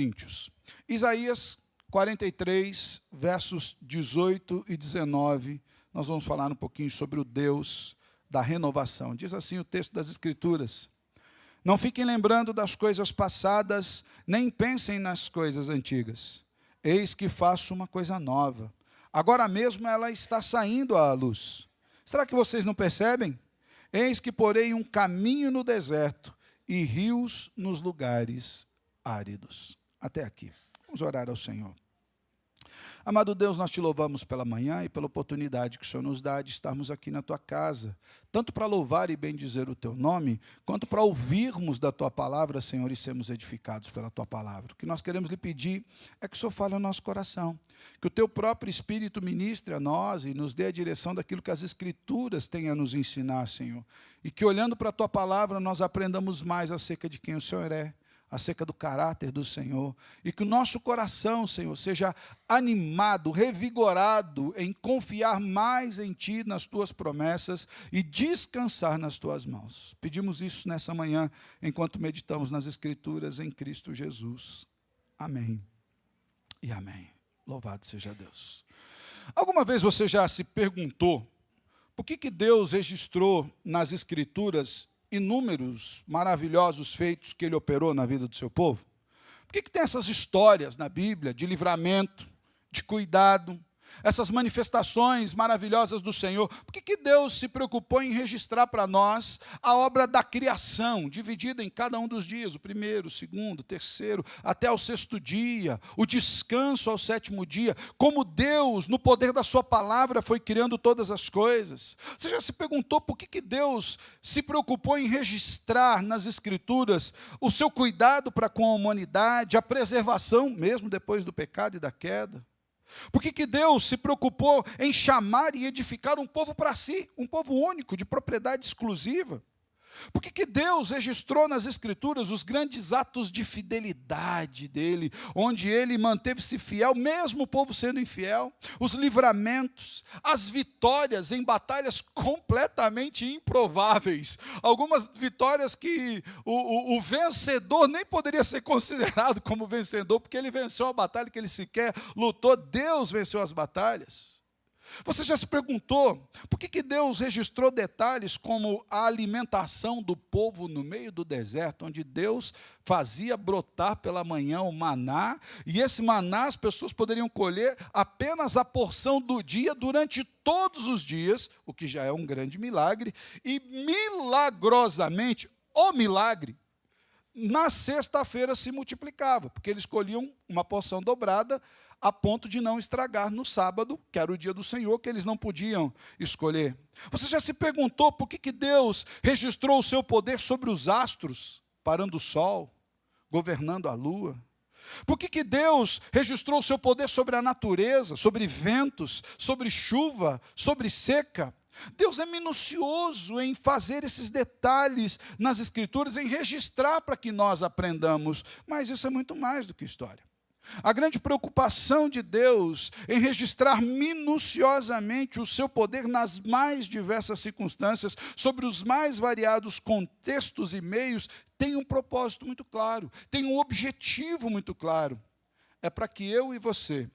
Coríntios. Isaías 43, versos 18 e 19, nós vamos falar um pouquinho sobre o Deus da renovação. Diz assim o texto das Escrituras: não fiquem lembrando das coisas passadas, nem pensem nas coisas antigas. Eis que faço uma coisa nova. Agora mesmo ela está saindo à luz. Será que vocês não percebem? Eis que porei um caminho no deserto e rios nos lugares áridos. Até aqui. Vamos orar ao Senhor. Amado Deus, nós te louvamos pela manhã e pela oportunidade que o Senhor nos dá de estarmos aqui na tua casa, tanto para louvar e bendizer o teu nome, quanto para ouvirmos da tua palavra, Senhor, e sermos edificados pela tua palavra. O que nós queremos lhe pedir é que o Senhor fale ao nosso coração, que o teu próprio Espírito ministre a nós e nos dê a direção daquilo que as Escrituras têm a nos ensinar, Senhor, e que olhando para a tua palavra nós aprendamos mais acerca de quem o Senhor é, acerca do caráter do Senhor, e que o nosso coração, Senhor, seja animado, revigorado em confiar mais em Ti, nas Tuas promessas e descansar nas Tuas mãos. Pedimos isso nessa manhã, enquanto meditamos nas Escrituras em Cristo Jesus. Amém e amém. Louvado seja Deus. Alguma vez você já se perguntou por que Deus registrou nas Escrituras inúmeros maravilhosos feitos que Ele operou na vida do seu povo? Por que tem essas histórias na Bíblia de livramento, de cuidado, essas manifestações maravilhosas do Senhor? Por que Deus se preocupou em registrar para nós a obra da criação, dividida em cada um dos dias, o primeiro, o segundo, o terceiro, até o sexto dia, o descanso ao sétimo dia, como Deus, no poder da sua palavra, foi criando todas as coisas? Você já se perguntou por que Deus se preocupou em registrar nas Escrituras o seu cuidado para com a humanidade, a preservação, mesmo depois do pecado e da queda? Por que Deus se preocupou em chamar e edificar um povo para si, um povo único, de propriedade exclusiva? Por que Deus registrou nas Escrituras os grandes atos de fidelidade dele, onde ele manteve-se fiel, mesmo o povo sendo infiel? Os livramentos, as vitórias em batalhas completamente improváveis. Algumas vitórias que o vencedor nem poderia ser considerado como vencedor, porque ele venceu a batalha que ele sequer lutou. Deus venceu as batalhas. Você já se perguntou por que Deus registrou detalhes como a alimentação do povo no meio do deserto, onde Deus fazia brotar pela manhã o maná, e esse maná as pessoas poderiam colher apenas a porção do dia durante todos os dias, o que já é um grande milagre, e milagrosamente, o milagre, na sexta-feira se multiplicava, porque eles colhiam uma porção dobrada, a ponto de não estragar no sábado, que era o dia do Senhor, que eles não podiam escolher. Você já se perguntou por que Deus registrou o seu poder sobre os astros, parando o sol, governando a lua? Por que Deus registrou o seu poder sobre a natureza, sobre ventos, sobre chuva, sobre seca? Deus é minucioso em fazer esses detalhes nas Escrituras, em registrar para que nós aprendamos, mas isso é muito mais do que história. A grande preocupação de Deus em registrar minuciosamente o seu poder nas mais diversas circunstâncias, sobre os mais variados contextos e meios, tem um propósito muito claro, tem um objetivo muito claro. É para que eu e você,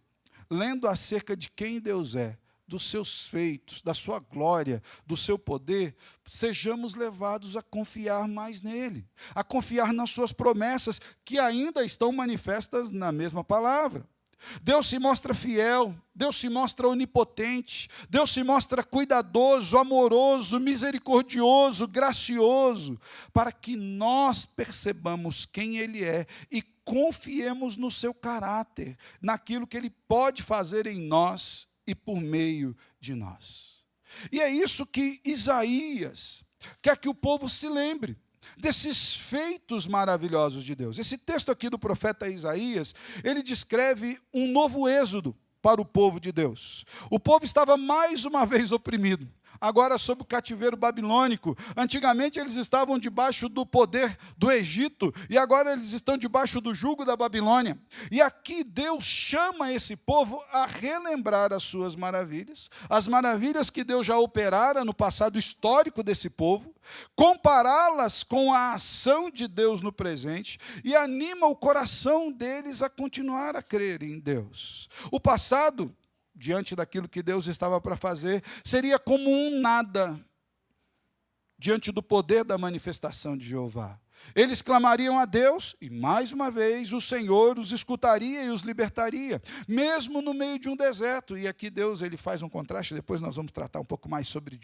lendo acerca de quem Deus é, dos seus feitos, da sua glória, do seu poder, sejamos levados a confiar mais nele, a confiar nas suas promessas, que ainda estão manifestas na mesma palavra. Deus se mostra fiel, Deus se mostra onipotente, Deus se mostra cuidadoso, amoroso, misericordioso, gracioso, para que nós percebamos quem Ele é e confiemos no seu caráter, naquilo que Ele pode fazer em nós e por meio de nós. E é isso que Isaías quer que o povo se lembre, desses feitos maravilhosos de Deus. Esse texto aqui do profeta Isaías, ele descreve um novo êxodo para o povo de Deus. O povo estava mais uma vez oprimido. agora sob o cativeiro babilônico. Antigamente eles estavam debaixo do poder do Egito, e agora eles estão debaixo do jugo da Babilônia. E aqui Deus chama esse povo a relembrar as suas maravilhas, as maravilhas que Deus já operara no passado histórico desse povo, compará-las com a ação de Deus no presente, e anima o coração deles a continuar a crer em Deus. O passado, diante daquilo que Deus estava para fazer, seria como um nada diante do poder da manifestação de Jeová. Eles clamariam a Deus e, mais uma vez, o Senhor os escutaria e os libertaria, mesmo no meio de um deserto. E aqui Deus ele faz um contraste, depois nós vamos tratar um pouco mais sobre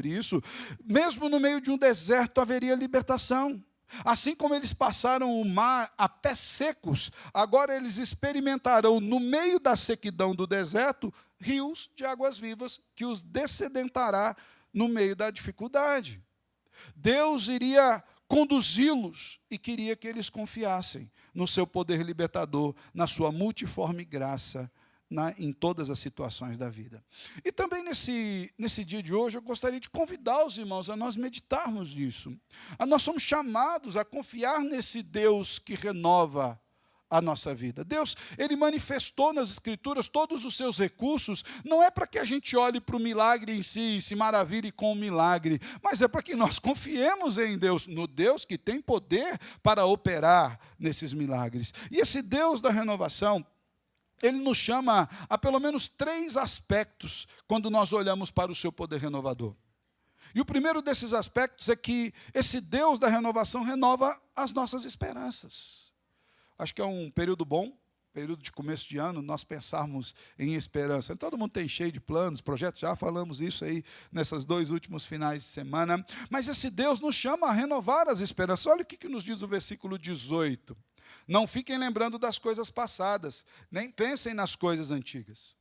isso. Mesmo no meio de um deserto haveria libertação. Assim como eles passaram o mar a pés secos, agora eles experimentarão, no meio da sequidão do deserto, rios de águas vivas que os dessedentará no meio da dificuldade. Deus iria conduzi-los e queria que eles confiassem no seu poder libertador, na sua multiforme graça, em todas as situações da vida. E também nesse dia de hoje, eu gostaria de convidar os irmãos a nós meditarmos nisso. Nós somos chamados a confiar nesse Deus que renova a nossa vida. Deus, ele manifestou nas Escrituras todos os seus recursos, não é para que a gente olhe para o milagre em si e se maravilhe com o milagre, mas é para que nós confiemos em Deus, no Deus que tem poder para operar nesses milagres. E esse Deus da renovação, ele nos chama a pelo menos 3 aspectos quando nós olhamos para o seu poder renovador. E o primeiro desses aspectos é que esse Deus da renovação renova as nossas esperanças. Acho que é um período bom, período de começo de ano, nós pensarmos em esperança. Todo mundo tem cheio de planos, projetos, já falamos isso aí nesses 2 últimos finais de semana. Mas esse Deus nos chama a renovar as esperanças. Olha o que nos diz o versículo 18. Não fiquem lembrando das coisas passadas, nem pensem nas coisas antigas.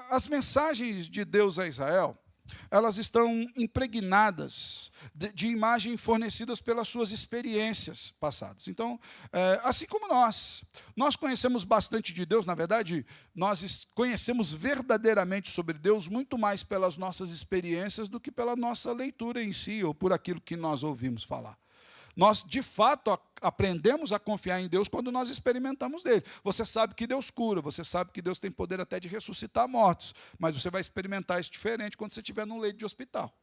As mensagens de Deus a Israel, elas estão impregnadas de imagens fornecidas pelas suas experiências passadas. Então, assim como nós conhecemos bastante de Deus, na verdade, nós conhecemos verdadeiramente sobre Deus muito mais pelas nossas experiências do que pela nossa leitura em si, ou por aquilo que nós ouvimos falar. Nós, de fato, aprendemos a confiar em Deus quando nós experimentamos dele. Você sabe que Deus cura, você sabe que Deus tem poder até de ressuscitar mortos, mas você vai experimentar isso diferente quando você estiver num leito de hospital.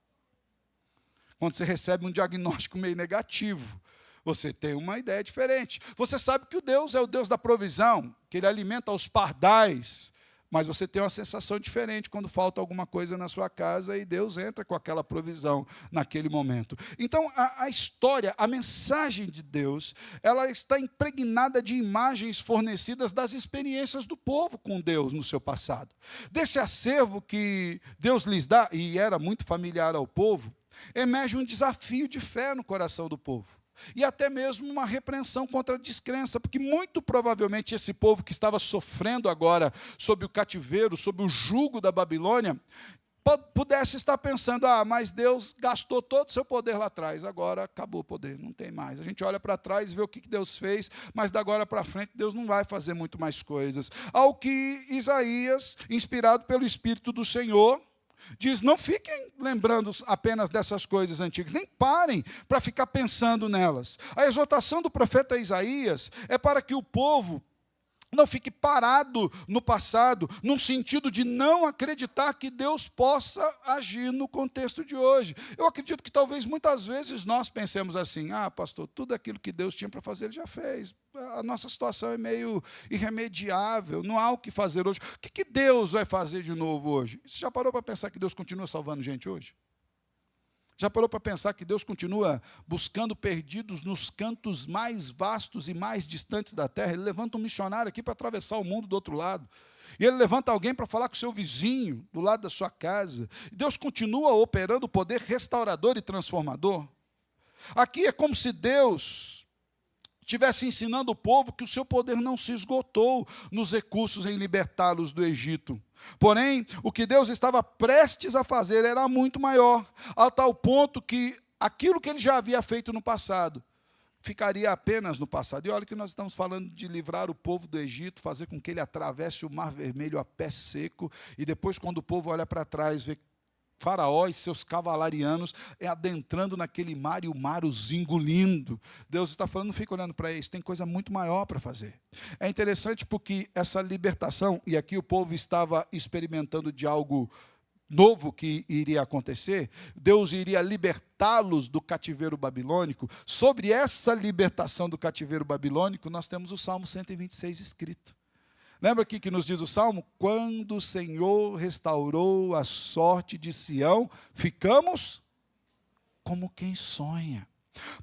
Quando você recebe um diagnóstico meio negativo, você tem uma ideia diferente. Você sabe que o Deus é o Deus da provisão, que ele alimenta os pardais, mas você tem uma sensação diferente quando falta alguma coisa na sua casa e Deus entra com aquela provisão naquele momento. Então, a história, a mensagem de Deus, ela está impregnada de imagens fornecidas das experiências do povo com Deus no seu passado. Desse acervo que Deus lhes dá, e era muito familiar ao povo, emerge um desafio de fé no coração do povo. E até mesmo uma repreensão contra a descrença, porque muito provavelmente esse povo que estava sofrendo agora sob o cativeiro, sob o jugo da Babilônia, pudesse estar pensando, mas Deus gastou todo o seu poder lá atrás, agora acabou o poder, não tem mais. A gente olha para trás e vê o que Deus fez, mas da agora para frente Deus não vai fazer muito mais coisas. Ao que Isaías, inspirado pelo Espírito do Senhor, diz, não fiquem lembrando apenas dessas coisas antigas, nem parem para ficar pensando nelas. A exortação do profeta Isaías é para que o povo não fique parado no passado, num sentido de não acreditar que Deus possa agir no contexto de hoje. Eu acredito que talvez muitas vezes nós pensemos assim, pastor, tudo aquilo que Deus tinha para fazer, Ele já fez. A nossa situação é meio irremediável, não há o que fazer hoje. O que Deus vai fazer de novo hoje? Você já parou para pensar que Deus continua salvando gente hoje? Já parou para pensar que Deus continua buscando perdidos nos cantos mais vastos e mais distantes da terra? Ele levanta um missionário aqui para atravessar o mundo do outro lado. E ele levanta alguém para falar com o seu vizinho, do lado da sua casa. E Deus continua operando o poder restaurador e transformador. Aqui é como se Deus estivesse ensinando o povo que o seu poder não se esgotou nos recursos em libertá-los do Egito. Porém, o que Deus estava prestes a fazer era muito maior, a tal ponto que aquilo que ele já havia feito no passado ficaria apenas no passado. E olha que nós estamos falando de livrar o povo do Egito, fazer com que ele atravesse o Mar Vermelho a pé seco, e depois, quando o povo olha para trás, vê Faraó e seus cavalarianos adentrando naquele mar e o mar os engolindo. Deus está falando, não fica olhando para isso, tem coisa muito maior para fazer. É interessante porque essa libertação, e aqui o povo estava experimentando de algo novo que iria acontecer, Deus iria libertá-los do cativeiro babilônico. Sobre essa libertação do cativeiro babilônico, nós temos o Salmo 126 escrito. Lembra aqui que nos diz o Salmo? Quando o Senhor restaurou a sorte de Sião, ficamos como quem sonha.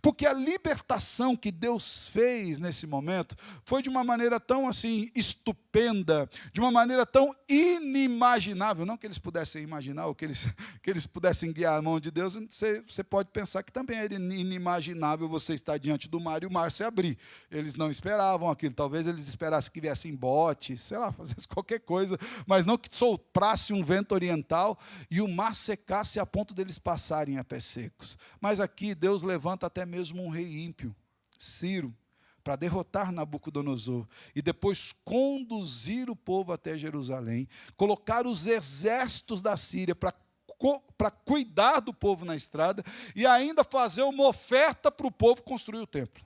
Porque a libertação que Deus fez nesse momento foi de uma maneira tão assim estupenda, de uma maneira tão inimaginável, não que eles pudessem imaginar, ou que eles pudessem guiar a mão de Deus. Você pode pensar que também era inimaginável você estar diante do mar e o mar se abrir. Eles não esperavam aquilo, talvez eles esperassem que viessem bote, sei lá, fizesse qualquer coisa, mas não que soprasse um vento oriental e o mar secasse a ponto deles passarem a pés secos. Mas aqui Deus levanta até mesmo um rei ímpio, Ciro, para derrotar Nabucodonosor e depois conduzir o povo até Jerusalém, colocar os exércitos da Síria para cuidar do povo na estrada e ainda fazer uma oferta para o povo construir o templo.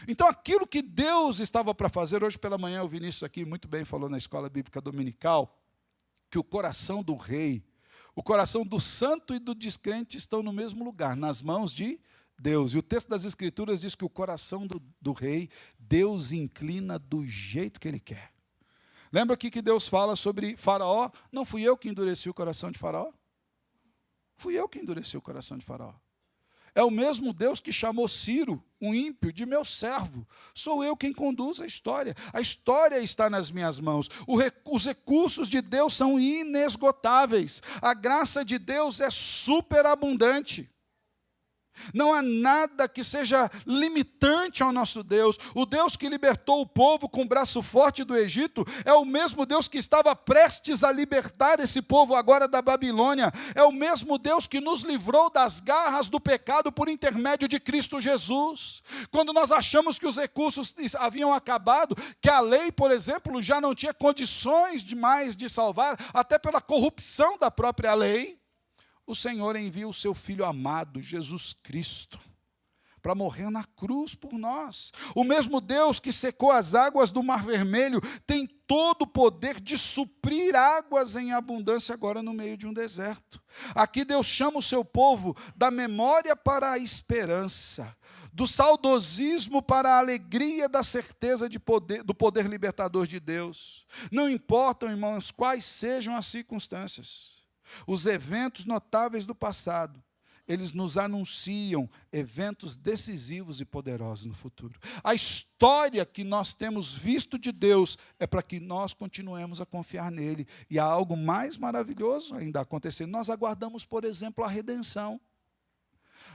Então, aquilo que Deus estava para fazer, hoje pela manhã o Vinícius aqui muito bem falou na escola bíblica dominical, que o coração do rei, o coração do santo e do descrente estão no mesmo lugar, nas mãos de Deus. E o texto das Escrituras diz que o coração do rei, Deus inclina do jeito que Ele quer. Lembra aqui que Deus fala sobre Faraó? Não fui eu que endureci o coração de Faraó? Fui eu que endureci o coração de Faraó. É o mesmo Deus que chamou Ciro, um ímpio, de meu servo. Sou eu quem conduz a história. A história está nas minhas mãos. Os recursos de Deus são inesgotáveis. A graça de Deus é superabundante. Não há nada que seja limitante ao nosso Deus. O Deus que libertou o povo com o braço forte do Egito é o mesmo Deus que estava prestes a libertar esse povo agora da Babilônia. É o mesmo Deus que nos livrou das garras do pecado por intermédio de Cristo Jesus. Quando nós achamos que os recursos haviam acabado, que a lei, por exemplo, já não tinha condições demais de salvar, até pela corrupção da própria lei, o Senhor envia o seu Filho amado, Jesus Cristo, para morrer na cruz por nós. O mesmo Deus que secou as águas do Mar Vermelho tem todo o poder de suprir águas em abundância agora no meio de um deserto. Aqui Deus chama o seu povo da memória para a esperança, do saudosismo para a alegria da certeza do poder libertador de Deus. Não importam, irmãos, quais sejam as circunstâncias. Os eventos notáveis do passado, eles nos anunciam eventos decisivos e poderosos no futuro. A história que nós temos visto de Deus é para que nós continuemos a confiar nele. E há algo mais maravilhoso ainda acontecendo. Nós aguardamos, por exemplo, a redenção.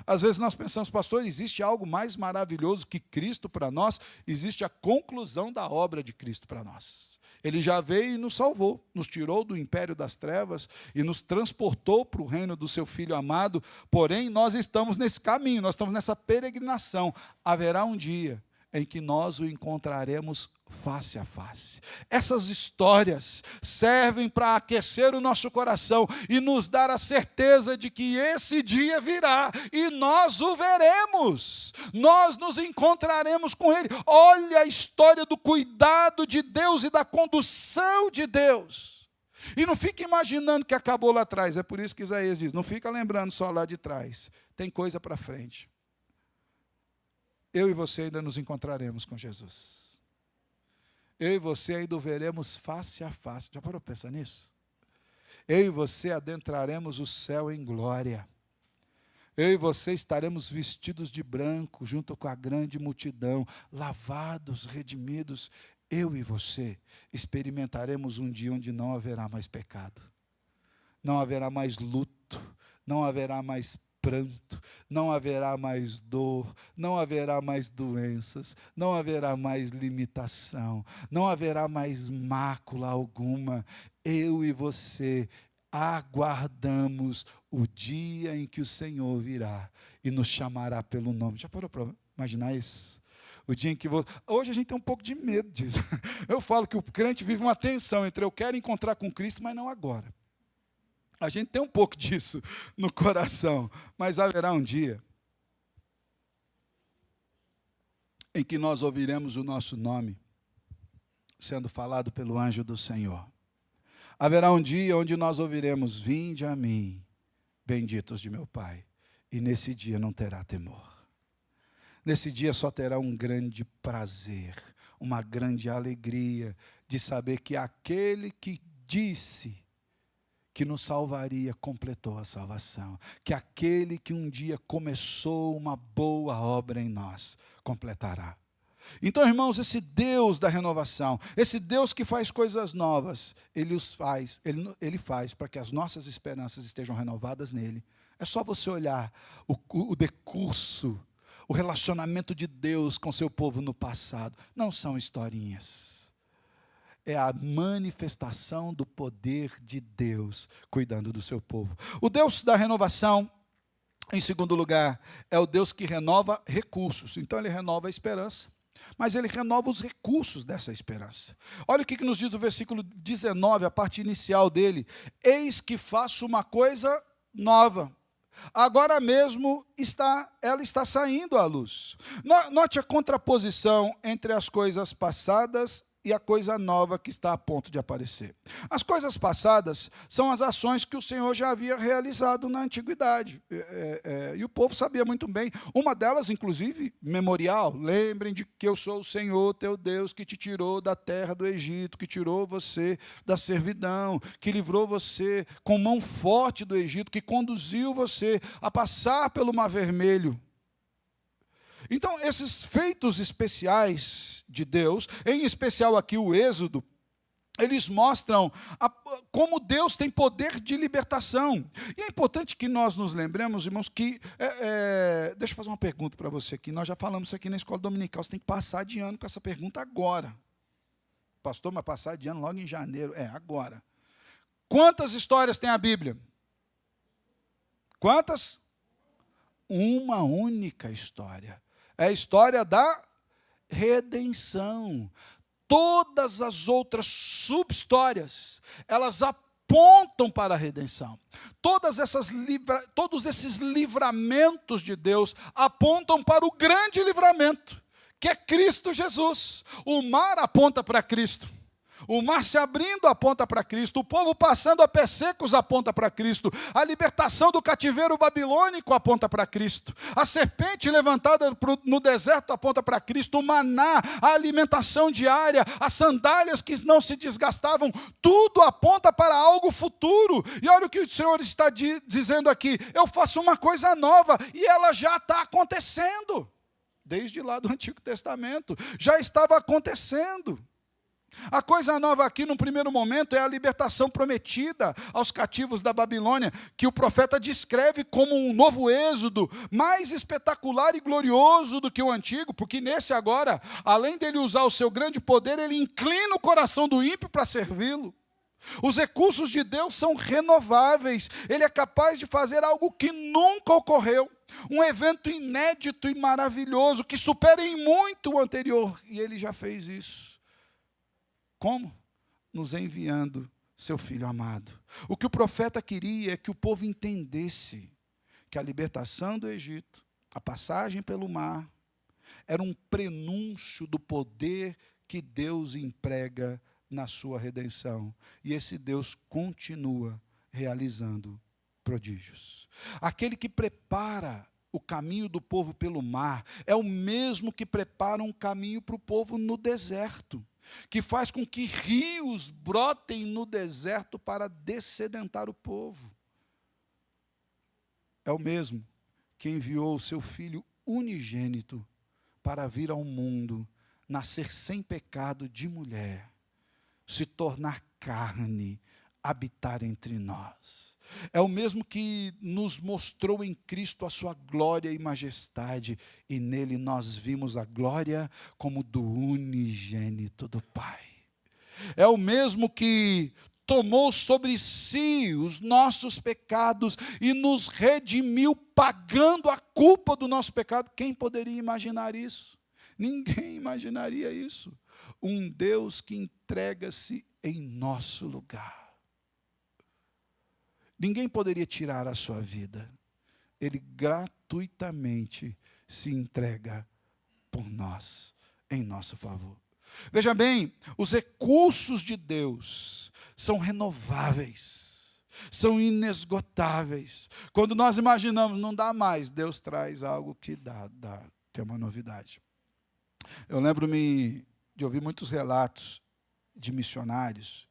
Às vezes nós pensamos, pastor, existe algo mais maravilhoso que Cristo para nós? Existe a conclusão da obra de Cristo para nós. Ele já veio e nos salvou, nos tirou do império das trevas e nos transportou para o reino do seu Filho amado, porém nós estamos nesse caminho, nós estamos nessa peregrinação. Haverá um dia em que nós o encontraremos face a face. Essas histórias servem para aquecer o nosso coração e nos dar a certeza de que esse dia virá e nós o veremos. Nós nos encontraremos com Ele. Olha a história do cuidado de Deus e da condução de Deus. E não fica imaginando que acabou lá atrás. É por isso que Isaías diz, não fica lembrando só lá de trás. Tem coisa para frente. Eu e você ainda nos encontraremos com Jesus. Eu e você ainda o veremos face a face. Já parou para pensar nisso? Eu e você adentraremos o céu em glória. Eu e você estaremos vestidos de branco, junto com a grande multidão, lavados, redimidos. Eu e você experimentaremos um dia onde não haverá mais pecado. Não haverá mais luto, não haverá mais pranto, não haverá mais dor, não haverá mais doenças, não haverá mais limitação, não haverá mais mácula alguma. Eu e você aguardamos o dia em que o Senhor virá e nos chamará pelo nome. Já parou para imaginar isso? O dia em que hoje a gente tem um pouco de medo disso. Eu falo que o crente vive uma tensão entre eu quero encontrar com Cristo, mas não agora. A gente tem um pouco disso no coração, mas haverá um dia em que nós ouviremos o nosso nome sendo falado pelo anjo do Senhor. Haverá um dia onde nós ouviremos: vinde a mim, benditos de meu Pai, e nesse dia não terá temor. Nesse dia só terá um grande prazer, uma grande alegria de saber que aquele que disse que nos salvaria completou a salvação, que aquele que um dia começou uma boa obra em nós completará. Então, irmãos, esse Deus da renovação, esse Deus que faz coisas novas, Ele faz para que as nossas esperanças estejam renovadas nele. É só você olhar o decurso, o relacionamento de Deus com seu povo no passado. Não são historinhas. É a manifestação do poder de Deus cuidando do seu povo. O Deus da renovação, em segundo lugar, é o Deus que renova recursos. Então, Ele renova a esperança, mas Ele renova os recursos dessa esperança. Olha o que nos diz o versículo 19, a parte inicial dele: eis que faço uma coisa nova. Agora mesmo ela está saindo à luz. Note a contraposição entre as coisas passadas e a coisa nova que está a ponto de aparecer. As coisas passadas são as ações que o Senhor já havia realizado na antiguidade. E o povo sabia muito bem. Uma delas, inclusive, memorial. Lembrem de que eu sou o Senhor, teu Deus, que te tirou da terra do Egito, que tirou você da servidão, que livrou você com mão forte do Egito, que conduziu você a passar pelo Mar Vermelho. Então, esses feitos especiais de Deus, em especial aqui o Êxodo, eles mostram como Deus tem poder de libertação. E é importante que nós nos lembremos, irmãos, que... deixa eu fazer uma pergunta para você aqui. Nós já falamos isso aqui na escola dominical. Você tem que passar de ano com essa pergunta agora. Pastor, mas passar de ano logo em janeiro. Agora. Quantas histórias tem a Bíblia? Quantas? Uma única história. É a história da redenção. Todas as outras sub-histórias, elas apontam para a redenção. Todos esses livramentos de Deus apontam para o grande livramento, que é Cristo Jesus. O mar aponta para Cristo. O mar se abrindo aponta para Cristo, o povo passando a pés secos aponta para Cristo, a libertação do cativeiro babilônico aponta para Cristo, a serpente levantada no deserto aponta para Cristo, o maná, a alimentação diária, as sandálias que não se desgastavam, tudo aponta para algo futuro. E olha o que o Senhor está dizendo aqui: eu faço uma coisa nova, e ela já está acontecendo. Desde lá do Antigo Testamento, já estava acontecendo. A coisa nova aqui, num primeiro momento, é a libertação prometida aos cativos da Babilônia, que o profeta descreve como um novo êxodo, mais espetacular e glorioso do que o antigo, porque nesse agora, além dele usar o seu grande poder, ele inclina o coração do ímpio para servi-lo. Os recursos de Deus são renováveis, Ele é capaz de fazer algo que nunca ocorreu, um evento inédito e maravilhoso, que supera em muito o anterior, e Ele já fez isso. Como? Nos enviando seu Filho amado. O que o profeta queria é que o povo entendesse que a libertação do Egito, a passagem pelo mar, era um prenúncio do poder que Deus emprega na sua redenção. E esse Deus continua realizando prodígios. Aquele que prepara o caminho do povo pelo mar é o mesmo que prepara um caminho para o povo no deserto, que faz com que rios brotem no deserto para dessedentar o povo. É o mesmo que enviou o seu Filho unigênito para vir ao mundo, nascer sem pecado de mulher, se tornar carne, habitar entre nós. É o mesmo que nos mostrou em Cristo a sua glória e majestade, e nele nós vimos a glória como do unigênito do Pai. É o mesmo que tomou sobre si os nossos pecados e nos redimiu, pagando a culpa do nosso pecado. Quem poderia imaginar isso? Ninguém imaginaria isso. Um Deus que entrega-se em nosso lugar. Ninguém poderia tirar a sua vida. Ele gratuitamente se entrega por nós, em nosso favor. Veja bem, os recursos de Deus são renováveis, são inesgotáveis. Quando nós imaginamos, não dá mais, Deus traz algo que dá, que é uma novidade. Eu lembro-me de ouvir muitos relatos de missionários,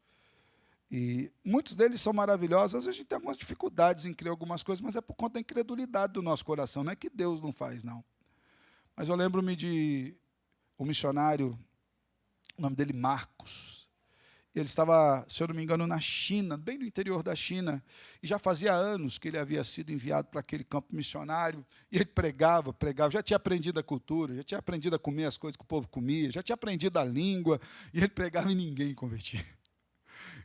e muitos deles são maravilhosos. Às vezes a gente tem algumas dificuldades em crer algumas coisas, mas é por conta da incredulidade do nosso coração, não é que Deus não faz, não. Mas eu lembro-me de um missionário, o nome dele Marcos. Ele estava, se eu não me engano, na China, bem no interior da China, e já fazia anos que ele havia sido enviado para aquele campo missionário, e ele pregava, já tinha aprendido a cultura, já tinha aprendido a comer as coisas que o povo comia, já tinha aprendido a língua, e ele pregava e ninguém convertia.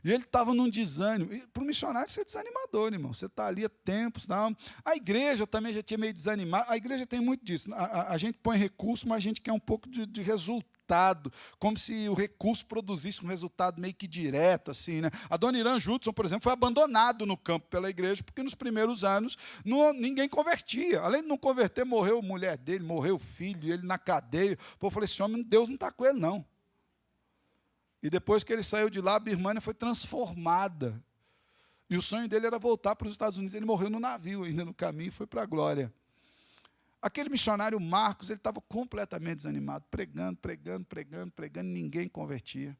E ele estava num desânimo. Para o missionário, isso é desanimador, irmão. Você está ali há tempos. Não. A igreja também já tinha meio desanimado. A igreja tem muito disso. A gente põe recurso, mas a gente quer um pouco de resultado. Como se o recurso produzisse um resultado meio que direto. Assim, né? A dona Irã Judson, por exemplo, foi abandonado no campo pela igreja, porque nos primeiros anos ninguém convertia. Além de não converter, morreu a mulher dele, morreu o filho, ele na cadeia. Pô, eu falei, esse homem, Deus não está com ele, não. E depois que ele saiu de lá, a Birmânia foi transformada. E o sonho dele era voltar para os Estados Unidos. Ele morreu no navio, ainda no caminho, e foi para a glória. Aquele missionário Marcos, ele estava completamente desanimado, pregando, ninguém convertia.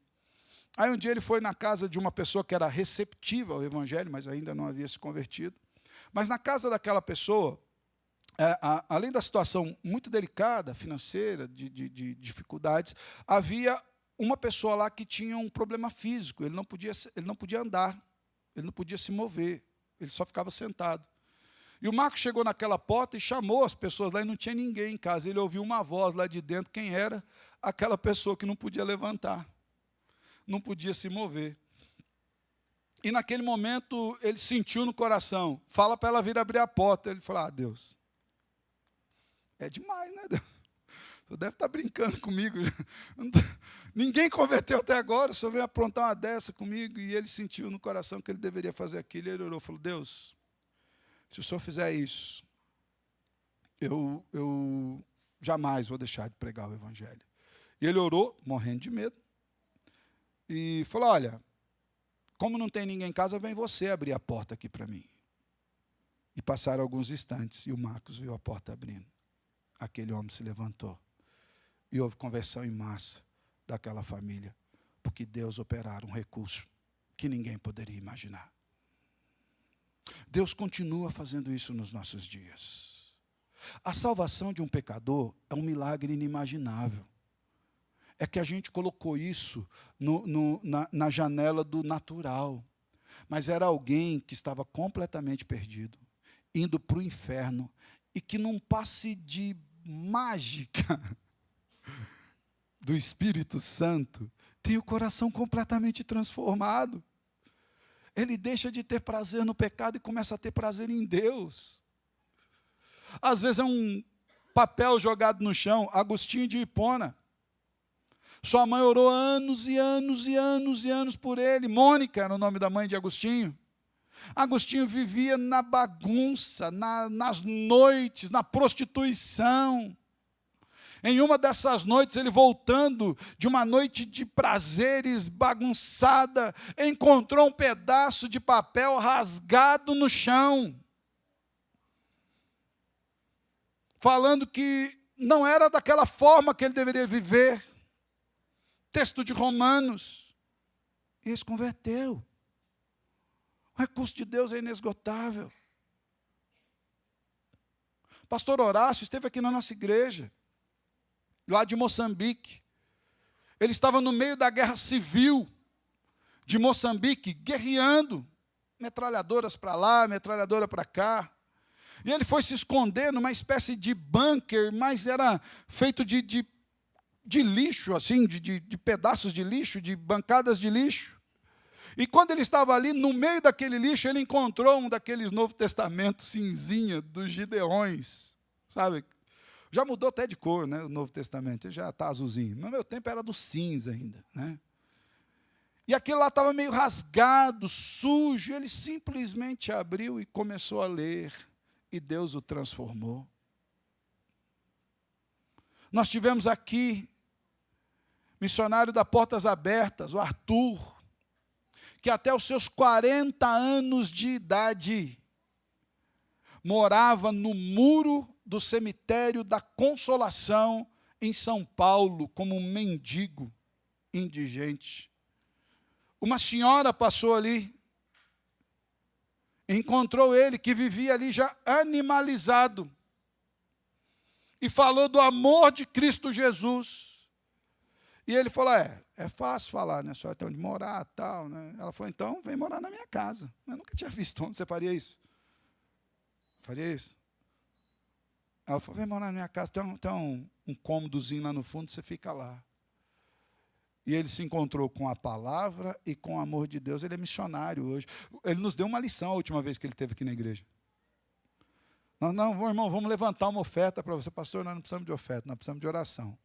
Aí um dia ele foi na casa de uma pessoa que era receptiva ao evangelho, mas ainda não havia se convertido. Mas na casa daquela pessoa, além da situação muito delicada, financeira, de dificuldades, havia uma pessoa lá que tinha um problema físico, ele não podia andar, ele não podia se mover, ele só ficava sentado. E o Marcos chegou naquela porta e chamou as pessoas lá, e não tinha ninguém em casa. Ele ouviu uma voz lá de dentro, quem era? Aquela pessoa que não podia levantar, não podia se mover. E naquele momento, ele sentiu no coração, fala para ela vir abrir a porta. Ele falou, Deus, é demais, né, Deus? Você deve estar brincando comigo. Ninguém converteu até agora, o senhor veio aprontar uma dessa comigo. E ele sentiu no coração que ele deveria fazer aquilo. E ele orou, falou, Deus, se o senhor fizer isso, eu jamais vou deixar de pregar o evangelho. E ele orou, morrendo de medo, e falou, olha, como não tem ninguém em casa, vem você abrir a porta aqui para mim. E passaram alguns instantes, e o Marcos viu a porta abrindo. Aquele homem se levantou. E houve conversão em massa daquela família, porque Deus operara um recurso que ninguém poderia imaginar. Deus continua fazendo isso nos nossos dias. A salvação de um pecador é um milagre inimaginável. É que a gente colocou isso na janela do natural. Mas era alguém que estava completamente perdido, indo para o inferno, e que num passe de mágica do Espírito Santo, tem o coração completamente transformado. Ele deixa de ter prazer no pecado e começa a ter prazer em Deus. Às vezes é um papel jogado no chão, Agostinho de Hipona. Sua mãe orou anos e anos e anos e anos por ele. Mônica era o nome da mãe de Agostinho. Agostinho vivia na bagunça, nas noites, na prostituição. Em uma dessas noites, ele voltando de uma noite de prazeres bagunçada, encontrou um pedaço de papel rasgado no chão, falando que não era daquela forma que ele deveria viver. Texto de Romanos. E ele se converteu. O recurso de Deus é inesgotável. Pastor Horácio esteve aqui na nossa igreja, lá de Moçambique. Ele estava no meio da guerra civil de Moçambique, guerreando, metralhadoras para lá, metralhadora para cá. E ele foi se esconder numa espécie de bunker, mas era feito de lixo, assim, de pedaços de lixo, de bancadas de lixo. E quando ele estava ali, no meio daquele lixo, ele encontrou um daqueles Novo Testamento cinzinha, dos Gideões, sabe? Já mudou até de cor, né, o Novo Testamento, ele já está azulzinho. No meu tempo era do cinza ainda, né? E aquilo lá estava meio rasgado, sujo. Ele simplesmente abriu e começou a ler. E Deus o transformou. Nós tivemos aqui, missionário da Portas Abertas, o Arthur, que até os seus 40 anos de idade, morava no muro do cemitério da Consolação, em São Paulo, como um mendigo indigente. Uma senhora passou ali, encontrou ele, que vivia ali já animalizado, e falou do amor de Cristo Jesus. E ele falou, é fácil falar, né? A senhora tem onde morar, tal, né? Ela falou, então, vem morar na minha casa. Eu nunca tinha visto onde você faria isso. Faria isso? Ela falou, vem morar na minha casa, tem um cômodozinho lá no fundo, você fica lá. E ele se encontrou com a palavra e com o amor de Deus. Ele é missionário hoje. Ele nos deu uma lição a última vez que ele esteve aqui na igreja. Não, irmão, vamos levantar uma oferta para você. Pastor, nós não precisamos de oferta, nós precisamos de oração.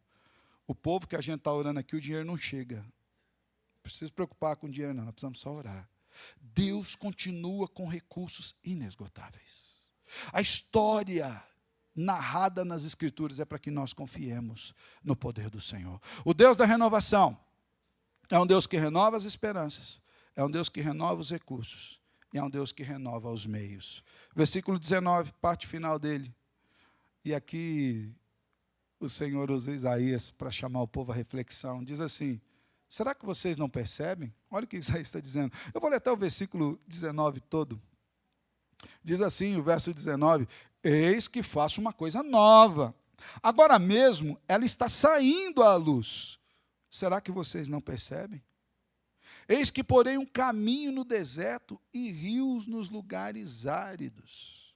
O povo que a gente está orando aqui, o dinheiro não chega. Não precisa se preocupar com o dinheiro, não. Nós precisamos só orar. Deus continua com recursos inesgotáveis. A história narrada nas Escrituras é para que nós confiemos no poder do Senhor. O Deus da renovação é um Deus que renova as esperanças, é um Deus que renova os recursos, e é um Deus que renova os meios. Versículo 19, parte final dele. E aqui o Senhor usa Isaías para chamar o povo à reflexão. Diz assim, será que vocês não percebem? Olha o que Isaías está dizendo. Eu vou ler até o versículo 19 todo. Diz assim, o verso 19, eis que faço uma coisa nova. Agora mesmo ela está saindo à luz. Será que vocês não percebem? Eis que porei um caminho no deserto e rios nos lugares áridos.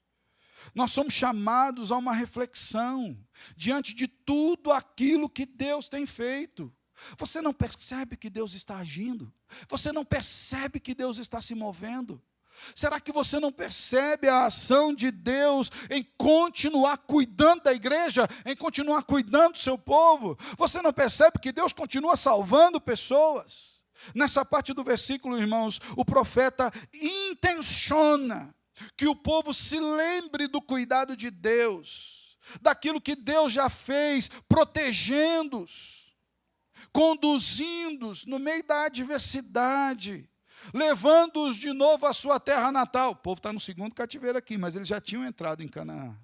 Nós somos chamados a uma reflexão diante de tudo aquilo que Deus tem feito. Você não percebe que Deus está agindo? Você não percebe que Deus está se movendo? Será que você não percebe a ação de Deus em continuar cuidando da igreja, em continuar cuidando do seu povo? Você não percebe que Deus continua salvando pessoas? Nessa parte do versículo, irmãos, o profeta intenciona que o povo se lembre do cuidado de Deus, daquilo que Deus já fez, protegendo-os, conduzindo-os no meio da adversidade, levando-os de novo à sua terra natal. O povo está no segundo cativeiro aqui, mas eles já tinham entrado em Canaã.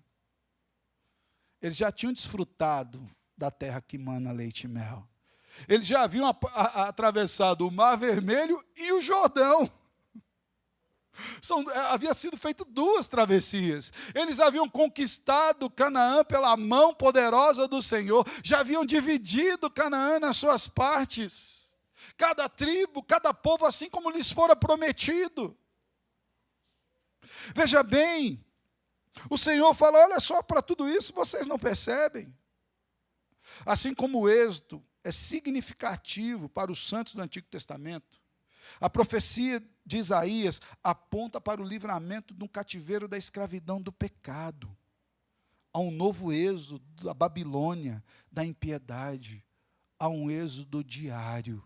Eles já tinham desfrutado da terra que mana leite e mel. Eles já haviam atravessado o Mar Vermelho e o Jordão. Havia sido feito 2 travessias. Eles haviam conquistado Canaã pela mão poderosa do Senhor. Já haviam dividido Canaã nas suas partes. Cada tribo, cada povo, assim como lhes fora prometido. Veja bem, o Senhor fala, olha só, para tudo isso vocês não percebem. Assim como o êxodo é significativo para os santos do Antigo Testamento, a profecia de Isaías aponta para o livramento de um cativeiro da escravidão do pecado. Há um novo êxodo da Babilônia, da impiedade. Há um êxodo diário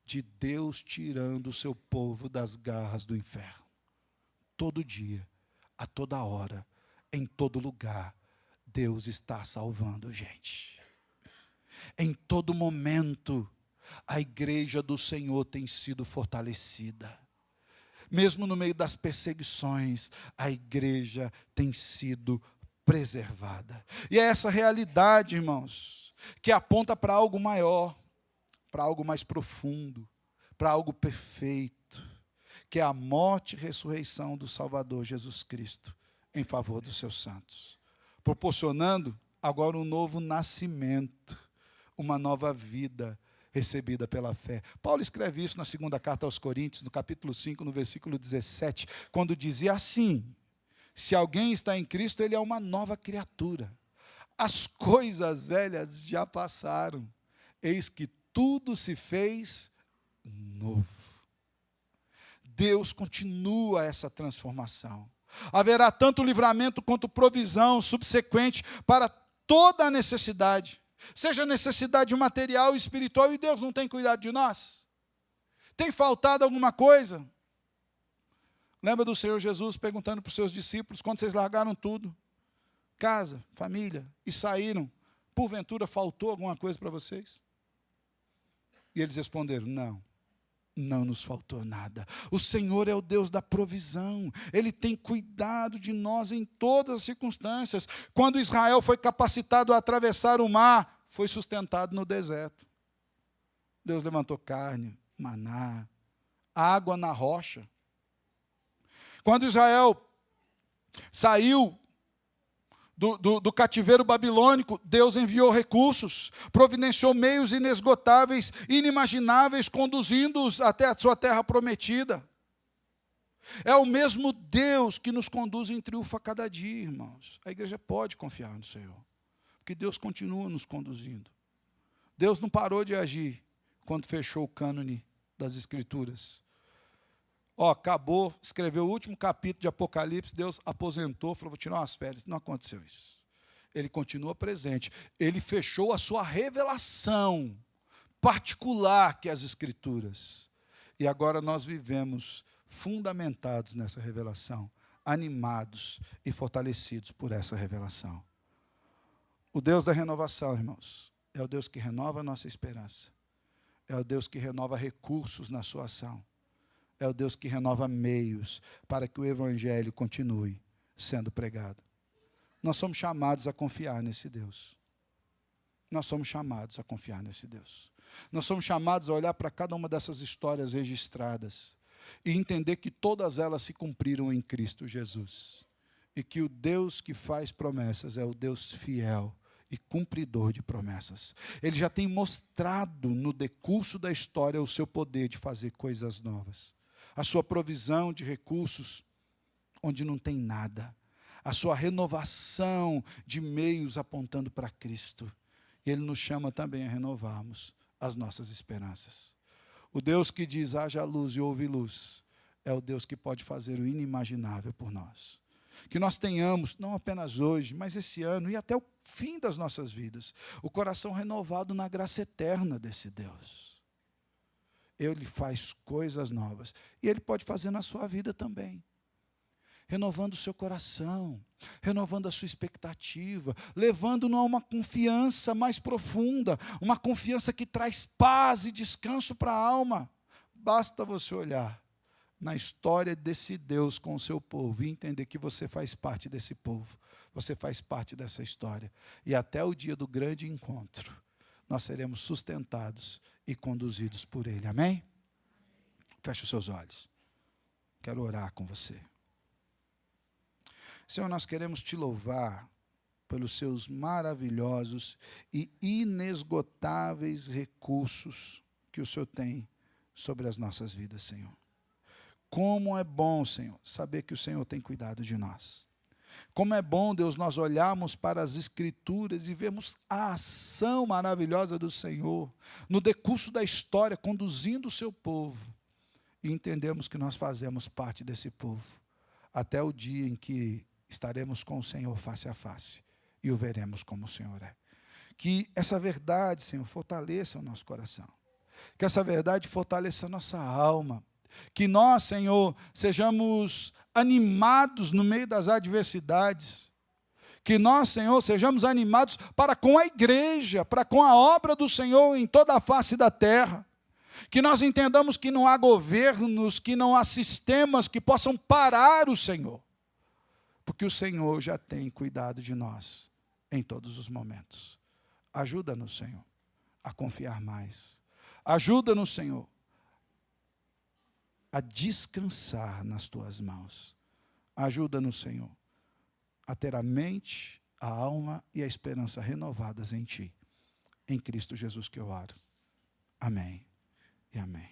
de Deus tirando o seu povo das garras do inferno. Todo dia, a toda hora, em todo lugar, Deus está salvando gente. Em todo momento, a igreja do Senhor tem sido fortalecida. Mesmo no meio das perseguições, a igreja tem sido preservada. E é essa realidade, irmãos, que aponta para algo maior, para algo mais profundo, para algo perfeito, que é a morte e ressurreição do Salvador Jesus Cristo em favor dos seus santos, proporcionando agora um novo nascimento, uma nova vida recebida pela fé. Paulo escreve isso na segunda carta aos Coríntios, no capítulo 5, no versículo 17, quando dizia assim, se alguém está em Cristo, ele é uma nova criatura. As coisas velhas já passaram, eis que tudo se fez novo. Deus continua essa transformação. Haverá tanto livramento quanto provisão subsequente para toda a necessidade. Seja necessidade material e espiritual, e Deus não tem cuidado de nós. Tem faltado alguma coisa? Lembra do Senhor Jesus perguntando para os seus discípulos, quando vocês largaram tudo, casa, família, e saíram, porventura faltou alguma coisa para vocês? E eles responderam, não nos faltou nada. O Senhor é o Deus da provisão. Ele tem cuidado de nós em todas as circunstâncias. Quando Israel foi capacitado a atravessar o mar, foi sustentado no deserto. Deus levantou carne, maná, água na rocha. Quando Israel saiu do cativeiro babilônico, Deus enviou recursos, providenciou meios inesgotáveis, inimagináveis, conduzindo-os até a sua terra prometida. É o mesmo Deus que nos conduz em triunfo a cada dia, irmãos. A igreja pode confiar no Senhor, porque Deus continua nos conduzindo. Deus não parou de agir quando fechou o cânone das Escrituras. Acabou, escreveu o último capítulo de Apocalipse, Deus aposentou, falou, vou tirar umas férias. Não aconteceu isso. Ele continua presente. Ele fechou a sua revelação particular, que é as Escrituras. E agora nós vivemos fundamentados nessa revelação, animados e fortalecidos por essa revelação. O Deus da renovação, irmãos, é o Deus que renova a nossa esperança. É o Deus que renova recursos na sua ação. É o Deus que renova meios para que o Evangelho continue sendo pregado. Nós somos chamados a confiar nesse Deus. Nós somos chamados a confiar nesse Deus. Nós somos chamados a olhar para cada uma dessas histórias registradas e entender que todas elas se cumpriram em Cristo Jesus. E que o Deus que faz promessas é o Deus fiel e cumpridor de promessas. Ele já tem mostrado no decurso da história o seu poder de fazer coisas novas. A sua provisão de recursos onde não tem nada. A sua renovação de meios apontando para Cristo. E Ele nos chama também a renovarmos as nossas esperanças. O Deus que diz, haja luz e houve luz, é o Deus que pode fazer o inimaginável por nós. Que nós tenhamos, não apenas hoje, mas esse ano e até o fim das nossas vidas, o coração renovado na graça eterna desse Deus. Ele faz coisas novas. E Ele pode fazer na sua vida também. Renovando o seu coração, renovando a sua expectativa, levando-nos a uma confiança mais profunda, uma confiança que traz paz e descanso para a alma. Basta você olhar na história desse Deus com o seu povo e entender que você faz parte desse povo, você faz parte dessa história. E até o dia do grande encontro, nós seremos sustentados e conduzidos por Ele. Amém? Feche os seus olhos. Quero orar com você. Senhor, nós queremos te louvar pelos seus maravilhosos e inesgotáveis recursos que o Senhor tem sobre as nossas vidas, Senhor. Como é bom, Senhor, saber que o Senhor tem cuidado de nós. Como é bom, Deus, nós olharmos para as Escrituras e vemos a ação maravilhosa do Senhor no decurso da história, conduzindo o seu povo. E entendemos que nós fazemos parte desse povo, até o dia em que estaremos com o Senhor face a face e o veremos como o Senhor é. Que essa verdade, Senhor, fortaleça o nosso coração. Que essa verdade fortaleça a nossa alma. Que nós, Senhor, sejamos animados no meio das adversidades. Que nós, Senhor, sejamos animados para com a igreja, para com a obra do Senhor em toda a face da terra. Que nós entendamos que não há governos, que não há sistemas que possam parar o Senhor. Porque o Senhor já tem cuidado de nós em todos os momentos. Ajuda-nos, Senhor, a confiar mais. Ajuda-nos, Senhor, a descansar nas tuas mãos. Ajuda-nos, Senhor, a ter a mente, a alma e a esperança renovadas em Ti. Em Cristo Jesus que eu oro. Amém e amém.